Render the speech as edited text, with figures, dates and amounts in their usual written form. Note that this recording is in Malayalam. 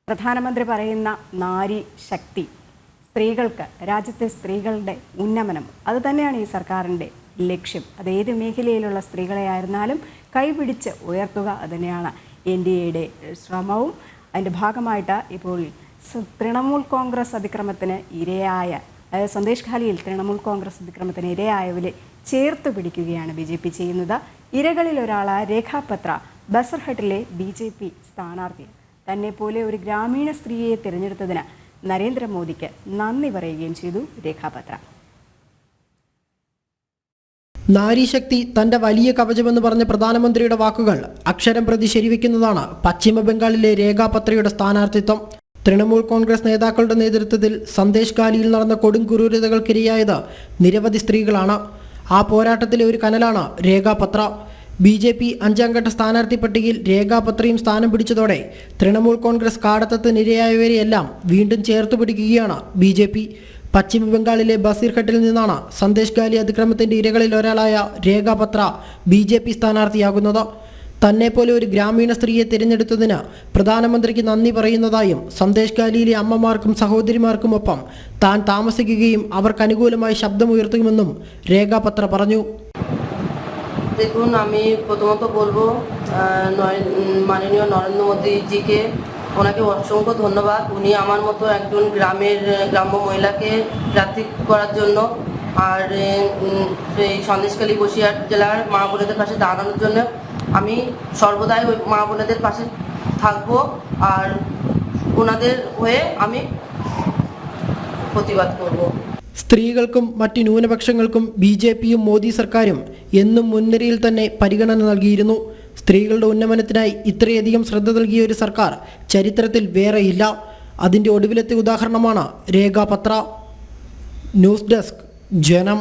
പ്രധാനമന്ത്രി പറയുന്ന നാരി ശക്തി, സ്ത്രീകൾക്ക്, രാജ്യത്തെ സ്ത്രീകളുടെ ഉന്നമനം, അതുതന്നെയാണ് ഈ സർക്കാരിൻ്റെ ലക്ഷ്യം. അത് ഏത് മേഖലയിലുള്ള സ്ത്രീകളെ ആയിരുന്നാലും കൈപിടിച്ച് ഉയർത്തുക അതുതന്നെയാണ് NDAയുടെ ശ്രമവും. അതിൻ്റെ ഭാഗമായിട്ട് ഇപ്പോൾ തൃണമൂൽ കോൺഗ്രസ് അതിക്രമത്തിന് ഇരയായ, അതായത് സന്ദേശ് ഖാലിയിൽ തൃണമൂൽ കോൺഗ്രസ് അതിക്രമത്തിന് ഇരയായവരെ ചേർത്ത് പിടിക്കുകയാണ് BJP ചെയ്യുന്നത്. ഇരകളിൽ ഒരാളായ രേഖാ പത്ര ബസർഹട്ടിലെ BJP സ്ഥാനാർത്ഥി തന്നെ പോലെ ഒരു ഗ്രാമീണ സ്ത്രീയെ തിരഞ്ഞെടുത്തതിന് നരേന്ദ്രമോദിക്ക് നന്ദി പറയുകയും ചെയ്തു രേഖാ പത്ര. നാരീശക്തി തന്റെ വലിയ കവചമെന്ന് പറഞ്ഞ പ്രധാനമന്ത്രിയുടെ വാക്കുകൾ അക്ഷരം പ്രതി ശരിവെക്കുന്നതാണ് പശ്ചിമ ബംഗാളിലെ രേഖാ പത്രയുടെ സ്ഥാനാർത്ഥിത്വം. തൃണമൂൽ കോൺഗ്രസ് നേതാക്കളുടെ നേതൃത്വത്തിൽ സന്ദേശ് ഖാലിയിൽ നടന്ന കൊടും ക്രൂരതകൾക്കിരയായത് നിരവധി സ്ത്രീകളാണ്. ആ പോരാട്ടത്തിലെ ഒരു കനലാണ് രേഖാ പത്ര. BJP 5ാം ഘട്ട സ്ഥാനാർത്ഥി പട്ടികയിൽ രേഖാ പത്രയും സ്ഥാനം പിടിച്ചതോടെ തൃണമൂൽ കോൺഗ്രസ് കാടത്തത്തിനിരയായവരെയെല്ലാം വീണ്ടും ചേർത്ത് പിടിക്കുകയാണ് BJP. പശ്ചിമ ബംഗാളിലെ ബസീർഘട്ടിൽ നിന്നാണ് സന്ദേശ് ഖാലി അതിക്രമത്തിൻ്റെ ഇരകളിൽ ഒരാളായ രേഖാ പത്ര BJP സ്ഥാനാർത്ഥിയാകുന്നത്. തന്നെപ്പോലെ ഒരു ഗ്രാമീണ സ്ത്രീയെ തിരഞ്ഞെടുത്തതിന് പ്രധാനമന്ത്രിക്ക് നന്ദി പറയുന്നതായും സന്ദേശ് ഖാലിയിലെ അമ്മമാർക്കും സഹോദരിമാർക്കുമൊപ്പം താൻ താമസിക്കുകയും അവർക്ക് അനുകൂലമായി ശബ്ദമുയർത്തുമെന്നും രേഖാ പത്ര പറഞ്ഞു. দেখুন, আমি প্রথমত বলবো মাননীয় নরেন্দ্র মোদীজিকে, ওনাকে অসংখ্য ধন্যবাদ। উনি আমার মতো একজন গ্রাম্য মহিলাকে প্রার্থী করার জন্য আর এই সন্দেশখালী বসিরহাট জেলার মা বোনেদের পাশে দাঁড়ানোর জন্য আমি সর্বদাই ওই মা বোনেদের পাশে থাকবো আর ওনাদের হয়ে আমি প্রতিবাদ করব. സ്ത്രീകൾക്കും മറ്റ് ന്യൂനപക്ഷങ്ങൾക്കും BJPയും മോദി സർക്കാരും എന്നും മുൻനിരയിൽ തന്നെ പരിഗണന നൽകിയിരുന്നു. സ്ത്രീകളുടെ ഉന്നമനത്തിനായി ഇത്രയധികം ശ്രദ്ധ നൽകിയ ഒരു സർക്കാർ ചരിത്രത്തിൽ വേറെയില്ല. അതിൻ്റെ ഒടുവിലത്തെ ഉദാഹരണമാണ് രേഖാ പത്ര. ന്യൂസ് ഡെസ്ക് ജനം.